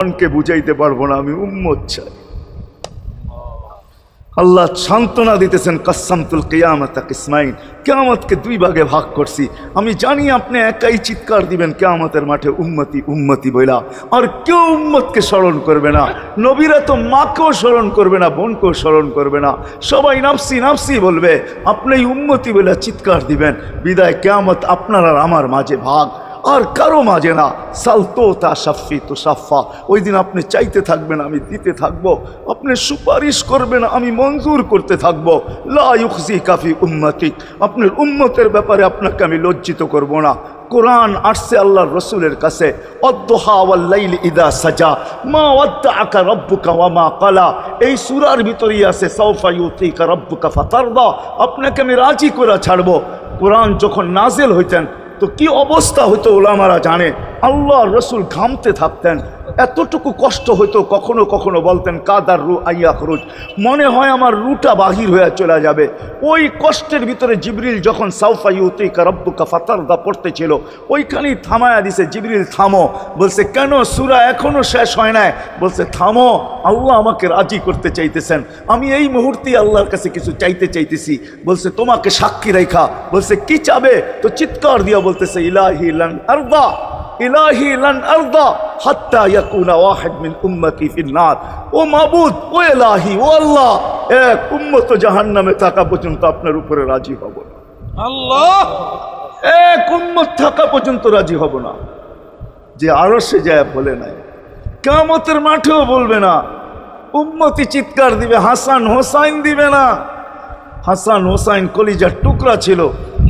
কে বুঝাইতে পারবো না, আমি উম্মত চাই। আল্লাহ সান্ত্বনা দিতেছেন, কাসসামতুল কিয়ামাতা কিসমাইন, কিয়ামতকে দুই ভাগে ভাগ করছি। আমি জানি আপনি একাই চিৎকার দিবেন কিয়ামতের মাঠে, উম্মতি উম্মতি বইলা, আর কেউ উম্মতকে স্মরণ করবে না। নবীরা তো মাকেও স্মরণ করবে না, বোনকেও স্মরণ করবে না, সবাই নাফসি নাফসি বলবে, আপনি উম্মতি বইলা চিৎকার দিবেন। বিদায় কিয়ামত আপনার আর আমার মাঝে ভাগ, আর কারো মাঝে না। সালতো তা সাফি তো সাফা, ওই দিন আপনি চাইতে থাকবেন, আমি দিতে থাকবো, আপনি সুপারিশ করবেন, আমি মঞ্জুর করতে থাকবো। লা ইউখজি কাফি উম্মতিক, আপনার উম্মতের ব্যাপারে আপনাকে আমি লজ্জিত করব না। কোরআন আসছে আল্লাহর রসুলের কাছে, অদ্দুহা ওয়াল লাইলি ইদা সাজা মা ওয়াদ্দাআকা রাব্বুকা ওয়া মা ক্বালা, এই সূরার ভিতরেই আছে সাউফা ইউতিকা রাব্বুকা ফাতারদা, আপনাকে আমি রাজি করে ছাড়বো। কোরআন যখন নাজিল হইতেন তো কি অবস্থা হইতো ওলামারা জানে। আল্লাহ রসুল ঘামতে থাকতেন, এতটুকু কষ্ট হইতো, কখনো কখনো বলতেন কাদার রু আইয়া খরুজ, মনে হয় আমার রুটা বাহির হয়ে চলে যাবে। ওই কষ্টের ভিতরে জিবরিল যখন সাউফা ইউতিকা রাব্বুকা ফাতারদা পড়তেছিল, ওইখানেই থামায়া দিছে, জিবরিল থামো। বলছে কেন, সূরা এখনো শেষ হয় নাই। বলছে থামো, আল্লাহ আমাকে রাজি করতে চাইতেছেন, আমি এই মুহূর্তে আল্লাহর কাছে কিছু চাইতে চাইতেছি। বলছে তোমাকে সাক্ষী রেখা। বলছে কি চাবে? তো চিৎকার দিয়া বলতেছে ইলাহি লান আরদা, ইলাহি লান আরদা হাত্তা ইয়াকুনা ওয়াহিদ মিন উম্মতি ফিন নার। ও মাবুদ, ও ইলাহি, ও আল্লাহ, এক উম্মত জাহান্নামে থাকা পর্যন্ত আপনার উপরে রাজি হব না। আল্লাহ, এক উম্মত থাকা পর্যন্ত রাজি হব না। যে আরশে যায় বলে নাই, কিয়ামতের মাঠেও বলবে না। উম্মতি চিৎকার দিবে, হাসান হোসাইন দিবে না। হাসান হোসাইন কলিজার টুকরা ছিল,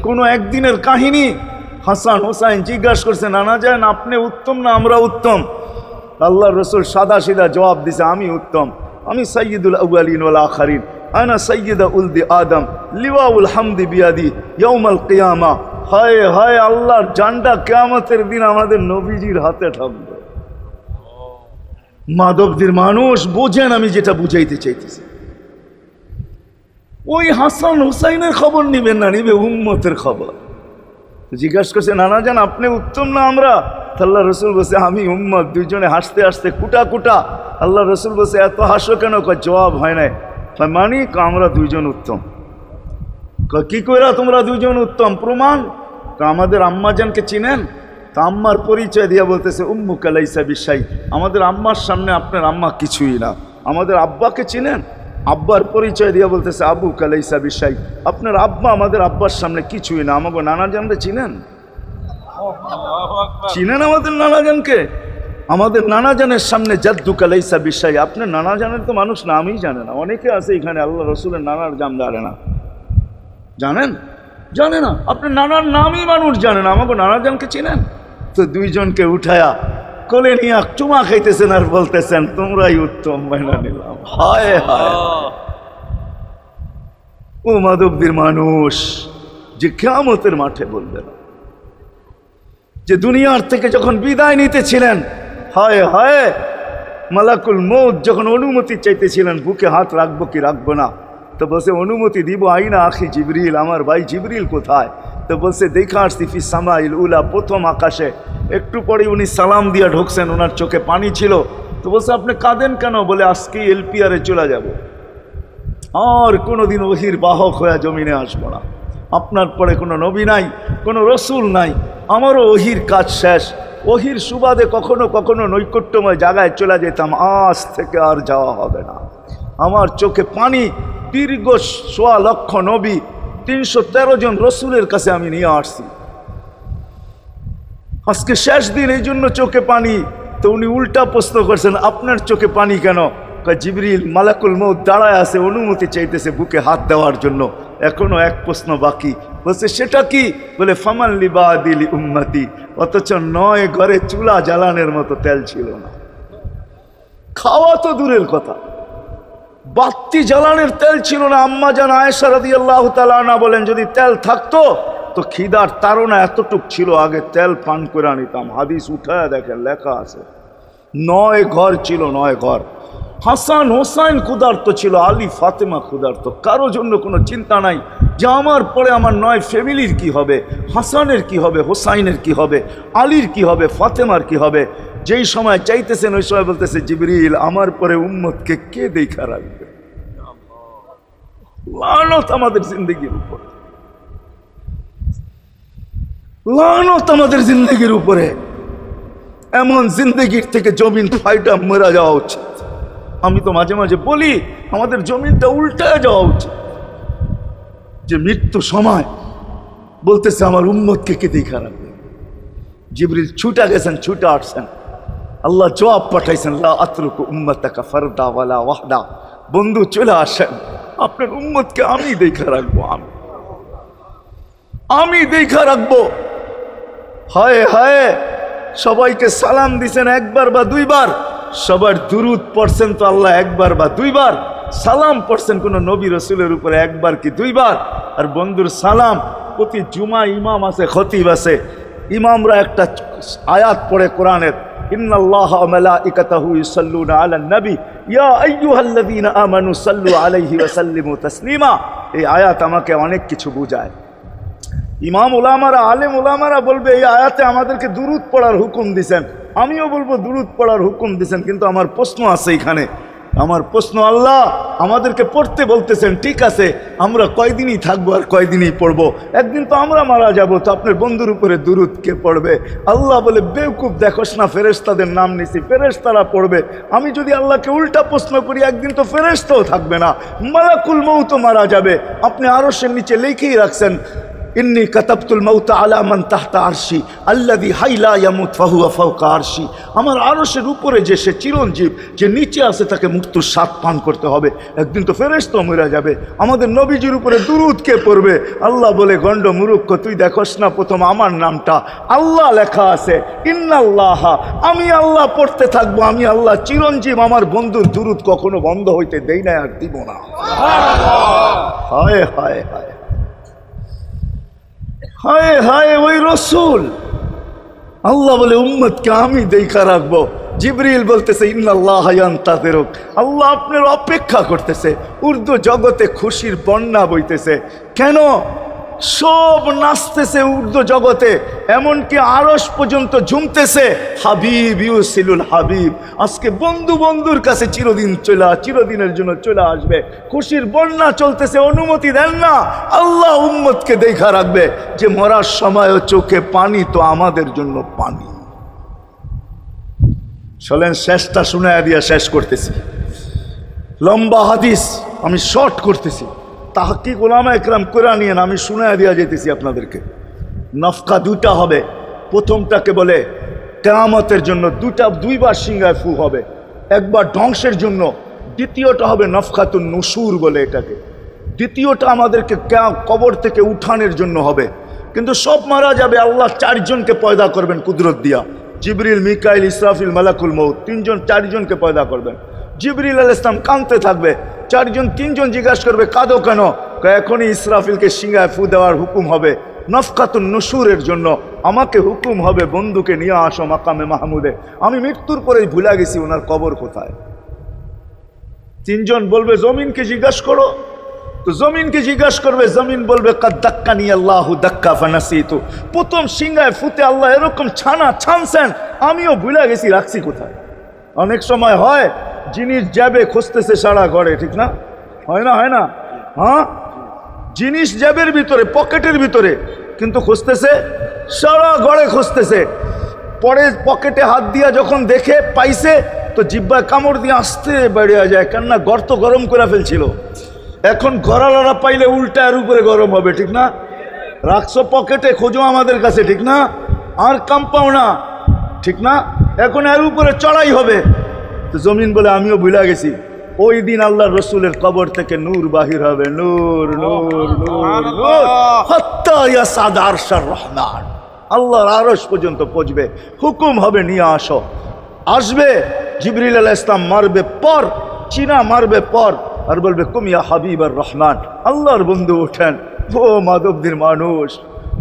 কোনো একদিনের কাহিনী। হাসান হোসাইন জিজ্ঞাসা করছে, নানা যান আপনি উত্তম না আমরা উত্তম? আল্লাহ রসুল সাদা সিধা জবাব দিছে, আমি উত্তম, আমি সাইয়্যিদুল আউয়ালিন ওয়াল আখিরিন, আনা সাইয়্যিদা উলদি আদম, লিওয়াউল হামদি বিয়াদি ইয়াউমাল কিয়ামা। হায় হায়, আল্লাহর জানটা কিয়ামতের দিন আমাদের নবীজির হাতে থাকবে। মাধবদের মানুষ বোঝেন আমি যেটা বুঝাইতে চাইতেছি। ওই হাসান হুসাইনের খবর নিবেন না, নিবে উম্মতের খবর। জিজ্ঞাসা করছে, নানা যান আপনি উত্তম না আমরা? আল্লাহ রসুল বলছে আমি উম্মত। দুইজনে হাসতে হাসতে কুটা কুটা। আল্লাহ রসুল বলছে এত হাসো কেন? জবাব হয় নাই। মানি আমরা দুইজন উত্তম। কি কইরা তোমরা দুইজন উত্তম? প্রমাণ। আমাদের আম্মাজানকে চিনেন? তা আম্মার পরিচয় দিয়া বলতেছে উম্মুকা লাইসা বিশাই, আমাদের আম্মার সামনে আপনার আম্মা কিছুই না। আমাদের আব্বাকে চিনেন? আব্বার পরিচয় দিয়া বলতেছে আবু কালাইসা বিশাই, আপনার আব্বা আমাদের আব্বার সামনে কিছুই না। আমাকে নানাজানরে চিনেন? চিনেন আমাদের নানাজানকে? আমাদের নানাজানের সামনে জাদ্দু কালাইসা বিশাই, আপনার নানাজানের তো মানুষ নামই জানে না। অনেকে আছে এখানে আল্লাহ রসুলের নানার জাম জানে না। জানেন? জানে না। আপনার নানার নামই মানুষ জানে না, আমাকে নানাজানকে চিনেন? তো দুইজনকে উঠায়া কোলে নিয়ে চুমা খাইতেছেন আর বলতেছেন তোমরাই উত্তম, মাইনা নিলাম। হায় হায়, ও মাধবদের মানুষ যে কিয়ামতের মাঠে বলবেন, যে দুনিয়ার থেকে যখন বিদায় নিতেছিলেন, হায় হায়, মালাকুল মউত যখন অনুমতি চাইতেছিলেন বুকে হাত রাখবো কি রাখবো না, তো বলছে অনুমতি দিব, আইনা আখি জিবরিল, আমার ভাই জিবরিল কোথায়? তো বলছে দেখা আসছি ফি সামাইল উলা, প্রথম আকাশে। একটু পরে উনি সালাম দিয়া ঢুকছেন, ওনার চোখে পানি ছিল। তো বলছে আপনি কাঁদেন কেন? বলে আজকেই এলপিআরে চলে যাব, আর কোনোদিন ওহির বাহক হয়ে জমিনে আসবো না। আপনার পরে কোনো নবী নাই, কোনো রসুল নাই, আমারও ওহির কাজ শেষ। ওহির সুবাদে কখনো কখনো নৈকট্যময় জায়গায় চলে যেতাম, আজ থেকে আর যাওয়া হবে না। আমার চোখে পানি। দীর্ঘ ১.৫ লক্ষ নবী, ৩১৩ জন রসুলের কাছে আমি নিয়ে আসছি, আজকে শেষ দিন, এই জন্য চোখে পানি। তো উনি উল্টা প্রশ্ন করছেন, আপনার চোখে পানি কেন? জিবরিল মালাকুল মউত দাঁড়ায় আছে, অনুমতি চাইতেছে বুকে হাত দেওয়ার জন্য। এখনো এক প্রশ্ন বাকি। বলছে সেটা কি? বলে ফামান লিবাদিল উম্মতি, অথচ ৯ ঘরে চুলা জ্বালানোর মতো তেল ছিল না। খাওয়া তো দূরের কথা, বাতি জ্বালানোর তেল ছিল না। আম্মা জান আয়েশা রাদিয়াল্লাহু তাআলা আনহা বলেন, যদি তেল থাকতো তো খিদার তাড়না এতটুক ছিল, আগে তেল পান করে নিতাম। হাদিস উঠায় দেখেন, লেখা আছে ৯ ঘর ছিল, ৯ ঘর। হাসান হোসাইন ক্ষুধার্ত ছিল, আলী ফাতেমা ক্ষুধার্ত। কারো জন্য কোনো চিন্তা নাই যে আমার পরে আমার ৯ ফ্যামিলির কি হবে, হাসানের কি হবে, হোসাইনের কি হবে, আলীর কি হবে, ফাতেমার কি হবে। যেই সময় চাইতেছেন ওই সময় বলতেছে জিবরিল আমার পরে উম্মতকে কে দেখা রাখবে। লানত আমাদের জিন্দগির উপর, লানত আমাদের জিন্দগির উপরে। এমন জিন্দগির থেকে জমিন ফাইটা মরা যাওয়া উচিত। আমি তো মাঝে মাঝে বলি আমাদের জমিনটা উল্টায় যাওয়া উচিত, যে মৃত্যু সময় বলতেছে আমার উম্মতকে কে দেখা রাখবে। জিবরিল ছুটা গেছেন, ছুটা আসছেন, আল্লাহ জবাব পাঠাইছেন লা আতরুকু উম্মতাকা ফারদা ওয়ালা ওয়াহদা। বন্ধু চলে আসেন, আপনার উম্মতকে আমি দেখা রাখবো, আমি দেখা রাখবো। হায় হায়, সবাইকে সালাম দিছেন একবার বা দুইবার, সবার দুরুদ পড়ছেন তো আল্লাহ একবার বা দুইবার, সালাম পড়ছেন কোন নবী রসুলের উপরে একবার কি দুইবার। আর বন্ধুর সালাম প্রতি জুমা ইমাম আছে, খতিব আছে, ইমামরা একটা আয়াত পড়ে কোরআনের, ইন্নাল্লাহা ওয়া মালাইকাতাহু ইউসাল্লুনা আলান নবী ইয়া আইয়ুহাল্লাযীনা আমানু সাল্লু আলাইহি ওয়া সাল্লিমু তাসলিমা। এই আয়াত আমাকে অনেক কিছু বোঝায়। ইমাম ওলামারা, আলেম ওলামারা বলবে এই আয়াতে আমাদেরকে দুরুদ পড়ার হুকুম দিছেন, আমিও বলবো দুরুদ পড়ার হুকুম দিছেন, কিন্তু আমার প্রশ্ন আছে এখানে। আমার প্রশ্ন, আল্লাহ আমাদেরকে পড়তে বলতেছেন, ঠিক আছে, আমরা কয়দিনই থাকবো আর কয়দিনই পড়বো, একদিন তো আমরা মারা যাব, তো আপনার বন্ধুর উপরে দুরুদ কে পড়বে? আল্লাহ বলে বেওকুফ, দেখোস না ফেরেশতাদের নাম নিছি, ফেরেশতারা পড়বে। আমি যদি আল্লাহকে উল্টা প্রশ্ন করি, একদিন তো ফেরেশতাও থাকবে না, মালাকুল মউত মারা যাবে। আপনি আরশের নিচে লিখেই রাখছেন ইন্নী কাতাবতুল মাউতা আলা মান তাহতা আরশি আল্লাযী হাইলা ইয়ামুত ফাহুয়া ফাওকা আরশি। আমার আরশের উপরে যে সে চিরঞ্জীব, যে নিচে আছে তাকে মৃত্যুর স্বাদ পান করতে হবে, একদিন তো ফেরেশতা মরে যাবে। আমাদের নবীজির উপরে দুরুদ কে পড়বে? আল্লাহ বলে গন্ড মূর্খ, তুই দেখোস না প্রথম আমার নামটা আল্লাহ লেখা আছে, ইন্নাল্লাহ, আমি আল্লাহ পড়তে থাকবো, আমি আল্লাহ চিরঞ্জীব, আমার বন্ধুর দুরুদ কখনো বন্ধ হইতে দেই না আর দিব না। হায় হায় হায় হায় হায়, ওই রসুল। আল্লাহ বলে উম্মতকে আমি দেখা রাখবো। জিবরিল বলতেছে ইন্নাল্লাহ ইয়ান্তাযিরুক, আল্লাহ আপনার অপেক্ষা করতেছে। উর্দু জগতে খুশির বন্যা বইতেছে। কেন? সব নাচতেছে উর্দু জগতে, এমনকি আরশ পর্যন্ত ঝুমতেছে, হাবিব ইউসিলুল হাবিব। আজকে বন্ধু বন্ধুর কাছে চিরদিনের জন্য চলে আসবে। খুশির বন্যা চলতেছে, অনুমতি দেন না। আল্লাহ উম্মতকে দেখা রাখবে, যে মরার সময়ও চোখে পানি তো আমাদের জন্য পানি। চলেন শেষটা শুনাইয়া দিয়া শেষ করতেছি। লম্বা হাদিস আমি শর্ট করতেছি, তাহকিক উলামা একরাম করে নিয়েন, আমি শুনাইয়া দিয়া যেতেছি আপনাদেরকে। নফকা দুটা হবে। প্রথমটাকে বলে কিয়ামতের জন্য, দুইবার সিংহায় ফু হবে, একবার ধ্বংসের জন্য, দ্বিতীয়টা হবে নফকাতুন নুশুর বলে এটাকে। দ্বিতীয়টা আমাদেরকে কবর থেকে উঠানের জন্য হবে। কিন্তু সব মারা যাবে, আল্লাহ চারজনকে পয়দা করবেন কুদরত দিয়া। জিবরিল, মিকাইল, ইসরাফিল, মালাকুল মউত, চারজনকে পয়দা করবেন। জিবরিল আলাইহিস সালাম কাঁদতে থাকবে, তিনজন জিজ্ঞাসা করবে কাঁদো কেন? এখনই ইসরাফিলকে সিংহায় ফু দেওয়ার হুকুম হবে নফকাতুন নুশুরের জন্য। আমাকে হুকুম হবে বন্ধুকে নিয়ে আসো মাকামে মাহমুদে, আমি মৃত্যুর পরেই ভুলে গেছি ওনার কবর কোথায়। তিনজন বলবে জমিনকে জিজ্ঞাসা করো, তো জমিনকে জিজ্ঞাসা করবে, জমিন বলবে কাদ দাক্কানি আল্লাহু দাক্কা ফানাসিতু। প্রথম সিংহায় ফুতে আল্লাহ এরকম ছানছেন, আমিও ভুলে গেছি রাখছি কোথায়। অনেক সময় হয় জিনিস যাবে খুঁজতেছে সারা ঘরে, ঠিক না? হয় না? হয় না? হ্যাঁ, জিনিস জ্যাবের ভিতরে, পকেটের ভিতরে, কিন্তু খুঁজতেছে সারা ঘরে খুঁজতেছে। পরে পকেটে হাত দিয়া যখন দেখে পাইছে, তো জিব্বায় কামড় দিয়ে আসতে বেরিয়ে যায়, কেননা গর্ত গরম করে ফেলছিল। এখন গড়ালারা পাইলে উল্টা এর উপরে গরম হবে, ঠিক না? রাখছো পকেটে, খোঁজো আমাদের কাছে, ঠিক না? আর কাম পাও না, ঠিক না? এখন এর উপরে চড়াই হবে। তো জমিন বলে আমিও ভুলে গেছি, ওই দিন আল্লাহ রসুলের কবর থেকে নূর বাহির হবে, নূর নূর নূর নূর, হাত্তা ইয়াসাদ আরশার রহমান, আল্লাহর আরশ পর্যন্ত পৌঁছবে। হুকুম হবে নিয়ে আসো। আসবে জিবরিল আলাইহিস সালাম, মারবে পর, চিনা মারবে পর, আর বলবে কুম ইয়া হাবিবার রহমান, আল্লাহর বন্ধু ওঠেন। ও মাধবদের মানুষ,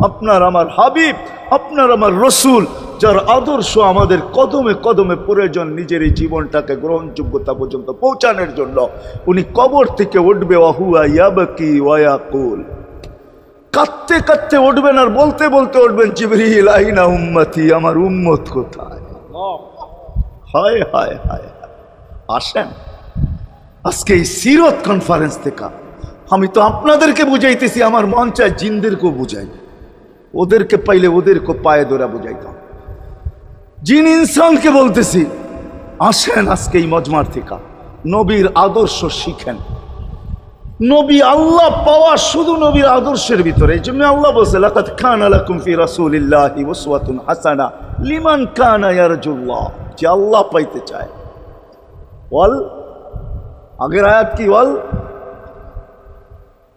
আপনার আমার হাবিব, আপনার আমার রসুল, যার আদর্শ আমাদের কদমে কদমে প্রয়োজন নিজের এই জীবনটাকে গ্রহণযোগ্যতা পর্যন্ত পৌঁছানোর জন্য, উনি কবর থেকে উঠবে, ওয়াহুয়া ইয়াবকি ওয়া ইয়াকুল, কাঁদতে কাঁদতে উঠবেন আর বলতে বলতে উঠবেন, জিবরিল আইনা উম্মতি, আমার উম্মত কোথায়? হায় হায় হায়, আসেন আজকে এই সিরত কনফারেন্স থেকে আমি তো আপনাদেরকে বুঝাইতেছি, আমার মন চায় জিনদেরকেও বুঝাই, ওদেরকে পাইলে ওদেরকে পায়ে ধরা বুঝাইতাম। জিন ইনসানকে বলতেছি, আসেন আজকে এই মজমার থেকে নবীর আদর্শ শিখেন। নবী আল্লাহ পাওয়া শুধু নবীর আদর্শের ভিতরে। এই জন্য আল্লাহ বলছে, লাকাদ কানা লাকুম ফি রাসূলিল্লাহি উসওয়াতুন হাসানা লিমান কানা ইয়ারজুল্লাহ। যে আল্লাহ পাইতে চায়, ওয়াল আগের আয়াত কি, ওয়াল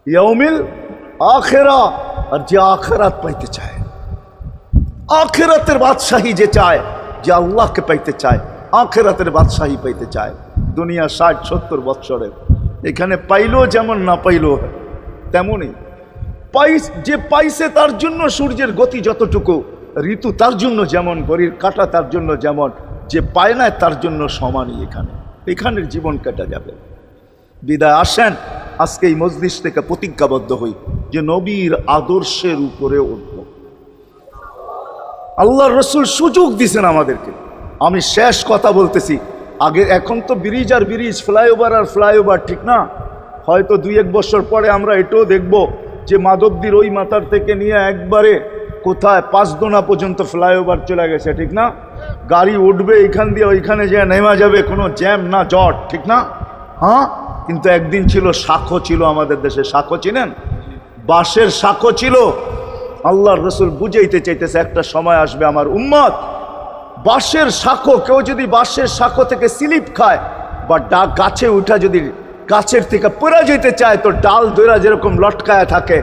ইয়াউমিল আখিরা, আর যে আখিরাত পাইতে চায়, আখিরাতের বাদশাহী যে চায়, যে আল্লাহকে পাইতে চায়, আখিরাতের বাদশাহী পাইতে চায়। দুনিয়া 60-70 বৎসরের, এখানে পাইলো যেমন, না পাইলো তেমনই। যে পাইছে তার জন্য সূর্যের গতি যতটুকু, ঋতু তার জন্য যেমন, ঘড়ির কাঁটা তার জন্য যেমন, যে পায় না তার জন্য সমানই। এখানের জীবন কেটে যাবে। বিদায় আসেন আজকে এই মজলিস থেকে প্রতিজ্ঞাবদ্ধ হই যে নবীর আদর্শের উপরে উঠব। আল্লাহর রসুল সুযোগ দিছেন আমাদেরকে। আমি শেষ কথা বলতেছি, আগে এখন তো ব্রিজ আর ব্রিজ, ফ্লাইওভার আর ফ্লাইওভার, ঠিক না? হয়তো 2-1 বছর পরে আমরা এটাও দেখব যে মাধবদীর ওই মাথার থেকে নিয়ে একবারে কোথায় পাঁচদোনা পর্যন্ত ফ্লাইওভার চলে গেছে, ঠিক না? গাড়ি উঠবে এখান দিয়ে ওইখানে যে নেমা যাবে, কোনো জ্যাম না জট, ঠিক না? হ্যাঁ, কিন্তু একদিন ছিল শাখো, ছিল আমাদের দেশে শাখো, চিনেন? বাঁশের শাখো ছিল। আল্লাহর রসুল বুঝাইতে চাইতেছে, একটা সময় আসবে আমার উম্মত, বাঁশের শাখো, কেউ যদি বাঁশের শাখো থেকে স্লিপ খায় বা গাছে উঠা যদি গাছের থেকে পড়ে যেতে চায়, তো ডাল ধরা যেরকম লটকায়া থাকে,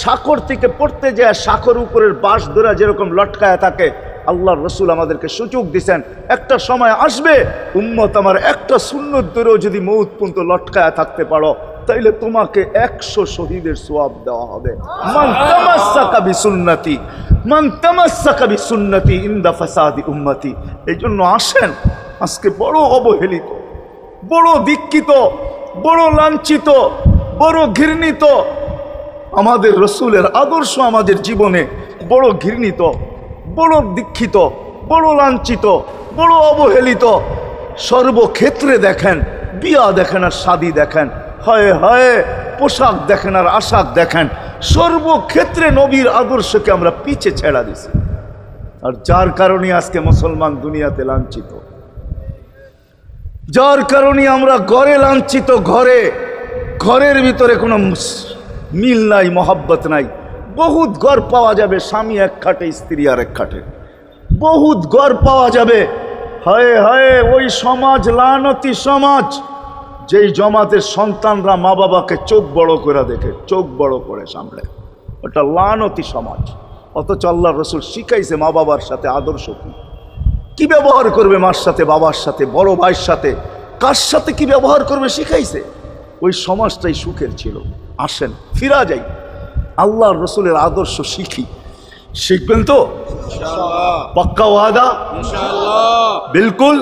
শাখর থেকে পড়তে যায় শাখর উপরের বাঁশ ধরা যেরকম লটকায়া থাকে। আল্লাহর রসুল আমাদেরকে সুযোগ দিছেন, একটা সময় আসবে উম্মত আমার, একটা সুন্নত ধরেও যদি মউত পর্যন্ত লটকায়া থাকতে পারো, তাইলে তোমাকে 100 শহীদের সওয়াব দেওয়া হবে। মান তামাসসাকা বিসুন্নতি, মান তামাসসাকা বিসুন্নতি ইনদা ফাসাদি উম্মতি। এই জন্য আসেন, আজকে বড় অবহেলিত, বড় দীক্ষিত, বড় লাঞ্ছিত, বড় ঘৃণিত আমাদের রসুলের আদর্শ আমাদের জীবনে, বড় ঘৃণিত, বড় দীক্ষিত, বড় লাঞ্ছিত, বড় অবহেলিত। সর্বক্ষেত্রে দেখেন, বিয়া দেখেন আর শাদী দেখেন, হয় হয় পোশাক দেখেন আর আশাক দেখেন, সর্বক্ষেত্রে নবীর আদর্শকে আমরা পিছে ছেড়া দিছি। আর যার কারণে আজকে মুসলমান দুনিয়াতে লাঞ্ছিত, যার কারণে আমরা ঘরে লাঞ্ছিত, ঘরের ভিতরে কোনো মিল নাই, মহব্বত নাই। বহুত ঘর পাওয়া যাবে, স্বামী এক খাটে, স্ত্রী আর এক খাটে, বহুত ঘর পাওয়া যাবে। হায় হায়, ওই সমাজ লানতি সমাজ, যেই জমাতের সন্তানরা মা বাবাকে চোখ বড় করে দেখে, চোখ বড় করে সামলে, ওটা লানতি সমাজ। অথচ আল্লাহর রসুল শিখাইছে মা বাবার সাথে আদর্শ কি ব্যবহার করবে, মার সাথে, বাবার সাথে, বড় ভাইয়ের সাথে, কার সাথে কি ব্যবহার করবে শিখাইছে। ওই সমাজটাই সুখের ছিল। আসেন ফিরা যাই, আল্লাহর রসুলের আদর্শ শিখি। শিখবেন তো পাক্কা ওয়াদা? বিলকুল।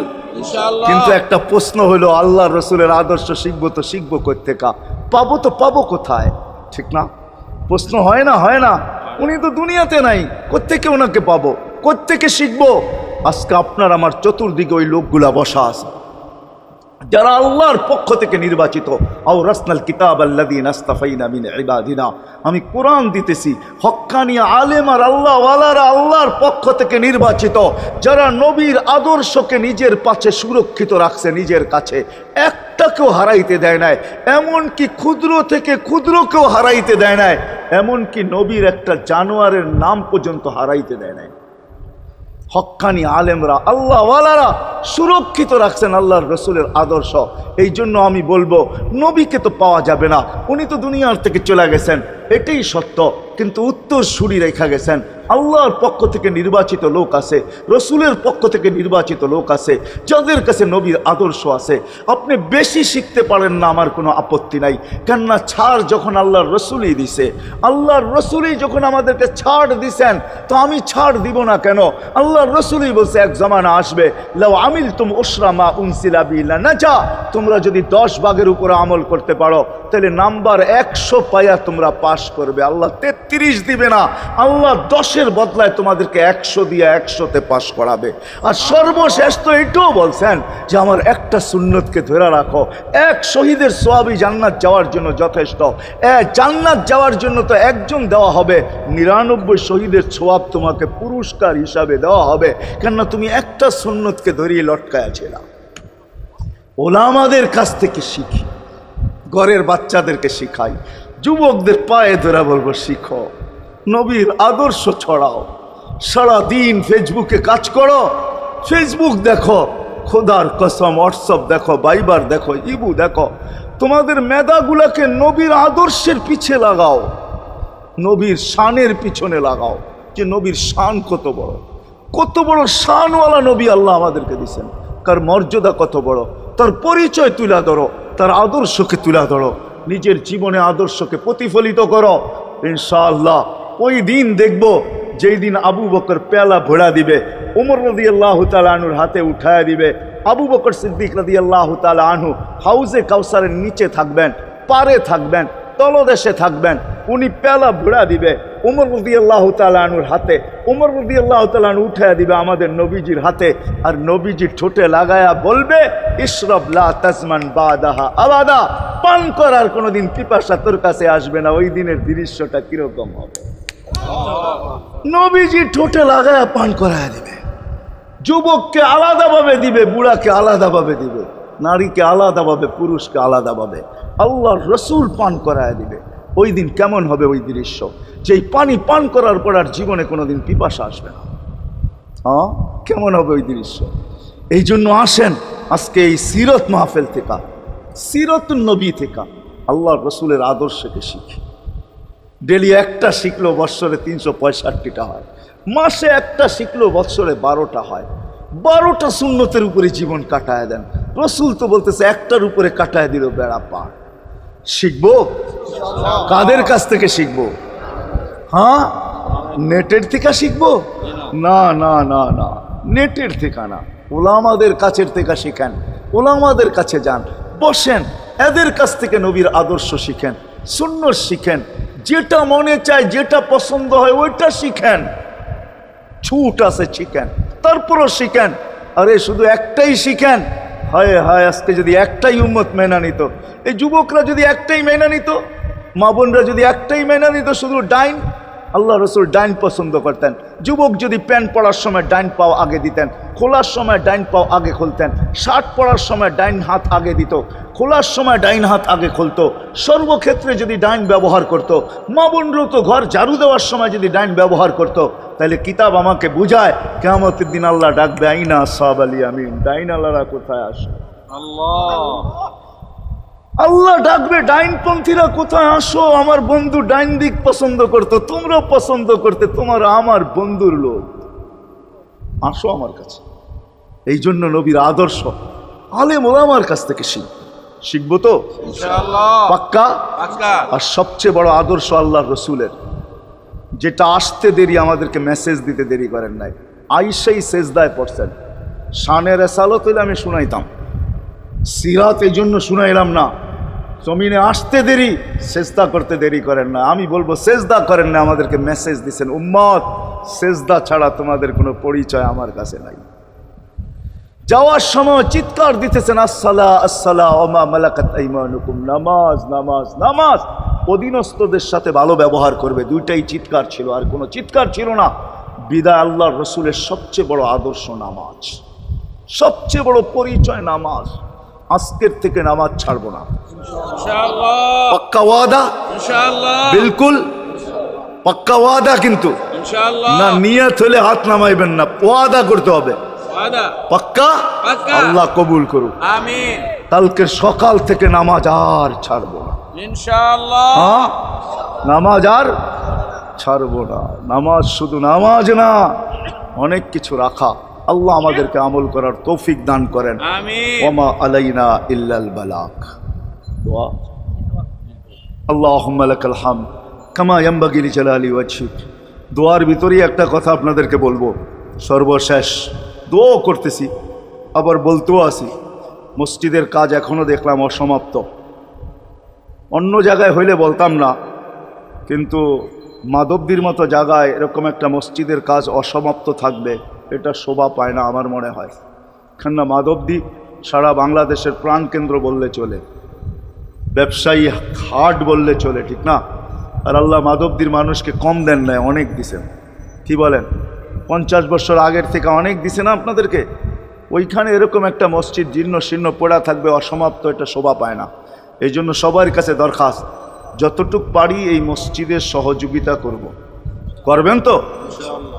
কিন্তু একটা প্রশ্ন হলো, আল্লাহর রসুলের আদর্শ শিখবো তো শিখবো কোত্থেকা, পাবো তো পাবো কোথায়, ঠিক না? প্রশ্ন হয় না, হয় না? উনি তো দুনিয়াতে নাই, কোত্থেকে ওনাকে পাবো, কোত্থেকে শিখবো? আজকে আপনার আমার চতুর্দিকে ওই লোকগুলা বসা আছে, যারা আল্লাহর পক্ষ থেকে নির্বাচিত। আও রাসনাল কিতাব আল্লাযীনা ইসতাফাইনা মিন ইবাদিনা। আমি কোরআন দিতেছি, হক্কানি আলেম আর আল্লাহ ওয়ালারা আল্লাহর পক্ষ থেকে নির্বাচিত, যারা নবীর আদর্শকে নিজের পাশে সুরক্ষিত রাখছে, নিজের কাছে একটাকেও হারাইতে দেয় নাই, এমনকি ক্ষুদ্র থেকে ক্ষুদ্রকেও হারাইতে দেয় নাই, এমনকি নবীর একটা জানোয়ারের নাম পর্যন্ত হারাইতে দেয় নাই। হক্কানি আলেমরা, আল্লাহ ওয়ালারা সুরক্ষিত রাখছেন আল্লাহর রসুলের আদর্শ। এই জন্য আমি বলবো, নবীকে তো পাওয়া যাবে না, উনি তো দুনিয়ার থেকে চলে গেছেন, এটাই সত্য, কিন্তু উত্তর সুরি রেখা গেছেন। আল্লাহর পক্ষ থেকে নির্বাচিত লোক আছে, রসুলের পক্ষ থেকে নির্বাচিত লোক আছে, যাদের কাছে নবীর আদর্শ আছে। আপনি বেশি শিখতে পারেন না, আমার কোনো আপত্তি নাই, কেননা ছাড় যখন আল্লাহর রসুলই দিছে, আল্লাহর রসুলই যখন আমাদেরকে ছাড় দিছেন, তো আমি ছাড় দিব না কেন? আল্লাহর রসুলই বলছে, এক জমানা আসবে, লাউ আমিলতুম উশরা মা উনসিলা বিহি লানাজা, তোমরা যদি 10 ভাগের উপরে আমল করতে পারো, তাহলে নাম্বার 100 পাইয়া তোমরা পাশ করবে। আল্লাহ 33 দিবে না, আল্লাহ 10 10-এর বদলায় তোমাদেরকে 100 দিয়ে 100-তে পাশ করাবে। আর সর্বশেষ তো এটাও বলছেন যে আমার একটা সুন্নতকে ধরে রাখো, এক শহীদের সওয়াবই জান্নাত যাওয়ার জন্য যথেষ্ট। জান্নাত যাওয়ার জন্য তো একজন দেওয়া হবে, 99 শহীদের সওয়াব তোমাকে পুরস্কার হিসাবে দেওয়া হবে, কেননা তুমি একটা সুন্নতকে ধরিয়ে লটকায়া ছিল। ওলামাদের কাছ থেকে শিখি, ঘরের বাচ্চাদেরকে শিখাই, যুবকদের পায়ে ধরে বলবো শিখো, নবীর আদর্শ ছড়াও। সারাদিন ফেসবুকে কাজ করো, ফেসবুক দেখো, খোদার কসম হোয়াটসঅ্যাপ দেখো, বাইবার দেখো, ইবু দেখো, তোমাদের মেধাগুলাকে নবীর আদর্শের পিছে লাগাও, নবীর শানের পিছনে লাগাও, যে নবীর শান কত বড়, কত বড় শানওয়ালা নবী আল্লাহ আমাদেরকে দিয়েছেন, তার মর্যাদা কত বড়, তার পরিচয় তুলে ধরো, তার আদর্শকে তুলে ধরো, নিজের জীবনে আদর্শকে প্রতিফলিত করো। ইনশাআল্লাহ ওই দিন দেখব যেই দিন আবু বকর পেয়ালা ভোড়া দিবে, ওমর রাদিয়াল্লাহু তাআলা আনহুর হাতে উঠায়া দিবে, আবু বকর সিদ্দিক রাদিয়াল্লাহু তাআলা আনহু হাউজে কাউসারের নিচে থাকবেন, পারে থাকবেন, তলদেশে থাকবেন, উনি পেয়ালা ভোড়া দিবে ওমর রাদিয়াল্লাহু তাআলা আনহুর হাতে, ওমর রাদিয়াল্লাহু তাআলা আনহু উঠায়া দিবে আমাদের নবীজির হাতে, আর নবীজি ঠোঁটে লাগায়া বলবে ইশরাব লা তাজমান বাদাহা আবাদা, পান করার কোনোদিন পিপাসা তোর কাছে আসবে না। ওই দিনের দৃশ্যটা কিরকম হবে? নবীজি ঠোঁটে লাগায়া পান করায়া দিবে, যুবককে আলাদাভাবে দিবে, বুড়াকে আলাদাভাবে দিবে, নারীকে আলাদাভাবে, পুরুষকে আলাদাভাবে, আল্লাহর রসুল পান করায়া দিবে। ওই দিন কেমন হবে ওই দৃশ্য, যেই পানি পান করার পর আর জীবনে কোনোদিন পিপাসা আসবে না। হ্যাঁ, কেমন হবে ওই দৃশ্য? এই জন্য আসেন আজকে এই সিরত মাহফিল থেকে, সিরতুন নবী থেকে আল্লাহর রসুলের আদর্শকে শিখি। ডেলি একটা শিখলো বৎসরে 365টা হয়, মাসে একটা শিখলো বৎসরে 12টা হয়। 12টা সুন্নতের উপরে জীবন কাটায় দেন। রসুল তো বলতেছে একটার উপরে কাটায় দিল বেড়া পার। শিখবো কাদের কাছ থেকে শিখবো? হ্যাঁ, নেটের থেকে শিখবো? না না না না, নেটের থেকে না, ওলামাদের কাছের থেকে শিখেন, ওলামাদের কাছে যান, বসেন, এদের কাছ থেকে নবীর আদর্শ শিখেন, সুন্নত শিখেন, যেটা মনে চায়, যেটা পছন্দ হয় ওইটা শিখেন। ছুট আছে শিখেন, তারপরও শিখেন। আরে শুধু একটাই শিখেন, হায় হায় আজকে যদি একটাই উম্মত মেনা নিত, এই যুবকরা যদি একটাই মেনা নিত, মা বোনরা যদি একটাই মেনা নিত, শুধু ডাইন, আল্লাহ রসুল ডাইন পছন্দ করতেন। যুবক যদি প্যান্ট পরার সময় ডাইন পাও আগে দিতেন, খোলার সময় ডাইন পাও আগে খুলতেন, শার্ট পরার সময় ডাইন হাত আগে দিত, খোলার সময় ডাইন হাত আগে খুলতো, সর্বক্ষেত্রে যদি ডাইন ব্যবহার করত। মা বোনরাও তো ঘর ঝাড়ু দেওয়ার সময় যদি ডাইন ব্যবহার করত, তাহলে কিতাব আমাকে বুঝায় কিয়ামতের দিন আল্লাহ ডাকবে আইনা আসহাব আল ইয়ামিন, ডাইন আল্লাহরা কোথায় আসে? আল্লাহ ডাকবে ডাইনপন্থীরা কোথায় আসো? আমার বন্ধু ডাইন দিক পছন্দ করতো, তোমরাও পছন্দ করতে, তোমার আমার বন্ধুর লোক, আসো আমার কাছে। এই জন্য নবীর আদর্শ আলেম ওলামার কাছ থেকে শিখবো তো পাক্কা। আর সবচেয়ে বড় আদর্শ আল্লাহর রসুলের, যেটা আসতে দেরি, আমাদেরকে মেসেজ দিতে দেরি করেন নাই। আইসাই সেজদায় পড়ছেন, শানের রেসালত হইলে আমি শুনাইতাম, সিরাত এই জন্য শুনাইলাম না। জমিনে আসতে দেরি, সেজদা করতে দেরি করেন না। আমি বলবো সেজদা করেন না, আমাদেরকে মেসেজ দিচ্ছেন, উম্মত সেজদা ছাড়া তোমাদের কোনো পরিচয় আমার কাছে নাই। যাওয়ার সময় চিৎকার দিতেছেন আসসালা আসসালা ওমা মালাকাত আইমানুকুম, নামাজ নামাজ নামাজ। অধীনস্থদের সাথে ভালো ব্যবহার করবে, দুইটাই চিৎকার ছিল, আর কোনো চিৎকার ছিল না। বিদায় আল্লাহর রসুলের সবচেয়ে বড় আদর্শ নামাজ, সবচেয়ে বড় পরিচয় নামাজ। আজকের থেকে নামাজ ছাড়বো না, পাক্কা ওয়াদা, বিলকুল পাক্কা ওয়াদা। কিন্তু না, নিয়ত হলে হাত নামাইবেন না, ওয়াদা করতে হবে পাক্কা। আল্লাহ কবুল করুক, আমিন। কালকে সকাল থেকে নামাজ আর ছাড়বো না ইনশাআল্লাহ। হ্যাঁ, নামাজ আর ছাড়বো না। নামাজ শুধু নামাজ না, অনেক কিছু রাখা। আল্লাহ আমাদেরকে আমল করার তৌফিক দান করেন, আমিন। ওমা আলাইনা ইল্লাল বালাগ। দোয়া, আল্লাহুম্মা লাকাল হামদ কামা ইয়ানবাগি লিজালালি ওয়াজহিক। দোয়ার ভিতরেই একটা কথা আপনাদেরকে বলবো, সর্বশেষ দোয়া করতেছি, আবার বলতেও আসি, মসজিদের কাজ এখনো দেখলাম অসমাপ্ত। অন্য জায়গায় হইলে বলতাম না, কিন্তু মাধবদীর মতো জায়গায় এরকম একটা মসজিদের কাজ অসমাপ্ত থাকবে, এটা শোভা পায় না আমার মনে হয়। কেননা মাধবদী সারা বাংলাদেশের প্রাণকেন্দ্র বললে চলে, ব্যবসায়ী হাট বললে চলে, ঠিক না? আর আল্লাহ মাধবদীর মানুষকে কম দেন নাই, অনেক দিছেন। কি বলেন? 50 বছর আগের থেকে অনেক দিছে না আপনাদেরকে? ওইখানে এরকম একটা মসজিদ জীর্ণ শীর্ণ পড়া থাকবে অসমাপ্ত, এটা শোভা পায় না। এই জন্য সবার কাছে দরখাস্ত, যতটুক পারি এই মসজিদের সহযোগিতা করব। করবেন তো?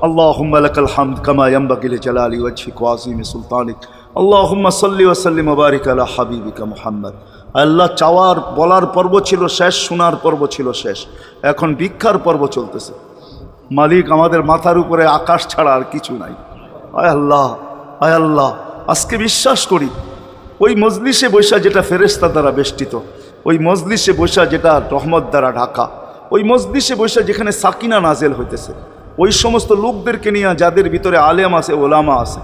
আল্লাহুম্মা লাকাল হামদ কামা ইয়ানবাগি লিজালালি ওয়াজহিক ওয়া আযীমি সুলতানিক। আল্লাহুম্মা সাল্লি ওয়া সাল্লিম ওয়া বারিক আলা হাবিবিকা মুহাম্মদ। আল্লাহ চাওয়ার বলার পর্ব ছিল শেষ, শোনার পর্ব ছিল শেষ, এখন ভিক্ষার পর্ব চলতেছে। মালিক, আমাদের মাথার উপরে আকাশ ছাড়া আর কিছু নাই। আয় আল্লাহ, আয় আল্লাহ, আজকে বিশ্বাস করি ওই মজলিসে বৈশা যেটা ফেরেশতা দ্বারা বেষ্টিত, ওই মজলিসে বৈশা যেটা রহমত দ্বারা ঢাকা, ওই মজলিসে বৈশা যেখানে সাকিনা নাজেল হইতেছে, ওই সমস্ত লোকদেরকে নিয়ে যাদের ভিতরে আলেম আছে, ওলামা আছে,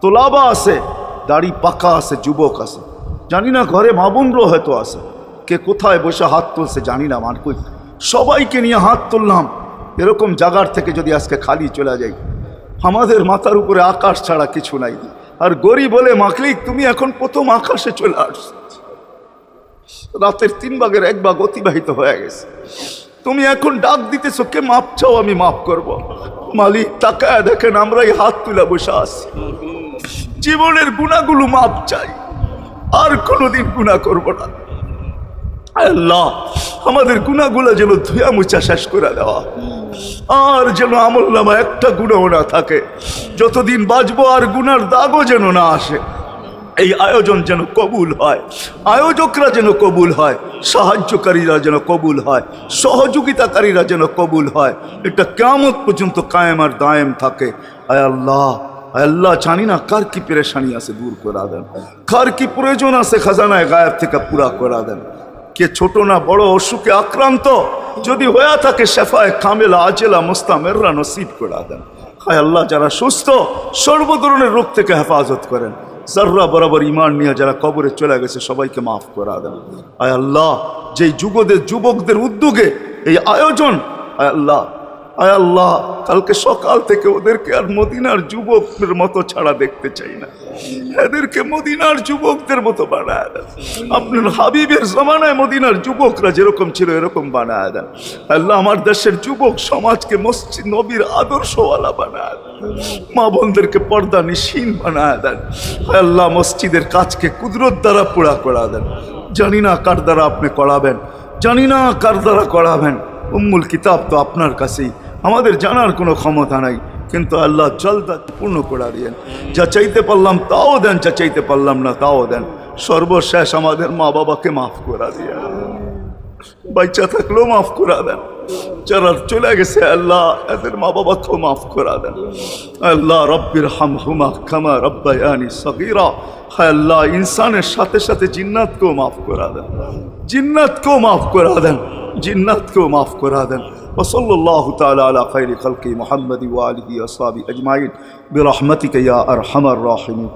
তোলাবা আছে, দাড়ি পাকা আছে, যুবক আছে, জানি না ঘরে মা বোনরাও হয়তো আছে, কে কোথায় বসে হাত তুলছে জানি না, মান কই সবাইকে নিয়ে হাত তুললাম। এরকম জায়গার থেকে যদি আজকে খালি চলে যাই, আমাদের মাথার উপরে আকাশ ছাড়া কিছু নাই। আর গরি বলে মাকলিক তুমি এখন প্রথম আকাশে চলে আস, রাতের 3 ভাগের 1 ভাগ অতিবাহিত হয়ে গেছে, তুমি এখন ডাক দিতেছো, কে মাপ চাও আমি মাফ করব। মালিক তাকায় দেখেন আমরা এই হাত তুলে বসে আছি, জীবনের গুনাহগুলো মাপ চাই, আর কোনোদিন গুনাহ করব না। আল্লাহ আমাদের গুনাহগুলো যেন ধুয়া মুছা শেষ করে দেওয়া, আর যেন আমলনামা একটা গুনাহ না থাকে, যতদিন বাঁচবো আর গুনার দাগও যেন না আসে। এই আয়োজন যেন কবুল হয়, আয়োজকরা যেন কবুল হয়, সাহায্যকারীরা যেন কবুল হয়, সহযোগিতাকারীরা যেন কবুল হয়, এটা কিয়ামত পর্যন্ত কায়েম আর দায়েম থাকে। আয় আল্লাহ, আয় আল্লাহ, জানি না কার কি পেরেশানি আছে দূর করে দেন, কার কি প্রয়োজন আছে খাজানায় গায়েব থেকে পুরা করে দেন। কে ছোট না বড় অসুখে আক্রান্ত যদি হয়ে থাকে, শেফায়ে কামেলা আজেলা মুস্তামেররা নসিব করে দেন। হায় আল্লাহ, যারা সুস্থ সর্ব ধরনের রোগ থেকে হেফাজত করেন, যারা বরাবর ইমান নিয়ে যারা কবরে চলে গেছে সবাইকে মাফ করে দেন। আয় আল্লাহ, যেই যুবকদের উদ্যোগে এই আয়োজন, আয় আল্লাহ, আয় আল্লাহ, কালকে সকাল থেকে ওদেরকে আর মদিনার যুবকদের মতো ছাড়া দেখতে চাই না, এদেরকে মদিনার যুবকদের মতো বানায় দেন। আপনার হাবিবের জমানায় মদিনার যুবকরা যেরকম ছিল এরকম বানায় দেন। আল্লাহ আমার দেশের যুবক সমাজকে মসজিদ নবীর আদর্শওয়ালা বানায় দেন, মা বোনদেরকে পর্দা নিশীন বানায় দেন। আল্লাহ মসজিদের কাজকে কুদরত দ্বারা পুরা করা দেন। জানি না কার দ্বারা আপনি করাবেন, জানি না কার দ্বারা করাবেন। উম্মুল কিতাব তো আপনার কাছেই, আমাদের জানার কোনো ক্ষমতা নাই, কিন্তু আল্লাহ জলদা পূর্ণ করে দিয়েন। যা চাইতে পারলাম তাও দেন, যা চাইতে পারলাম না তাও দেন। সর্বশেষ আমাদের মা বাবাকে মাফ করে দিয়ে, বাচ্চা থাকলেও মাফ করে দেন, যারা চলে গেছে আল্লাহ এদের মা বাবাকেও মাফ করে দেন। আল্লাহ রব্বির হামহুমা কামা রব্বায়ানি সগীরা। হায় আল্লাহ, ইনসানের সাথে সাথে জিন্নাতকেও মাফ করে দেন, জিন্নাতকেও মাফ করে দেন, জিন্নাতকেও মাফ করে দেন। وصلى الله تعالى على خير خلق محمد وآله وصحبه أجمعين برحمتك يا أرحم الراحمين.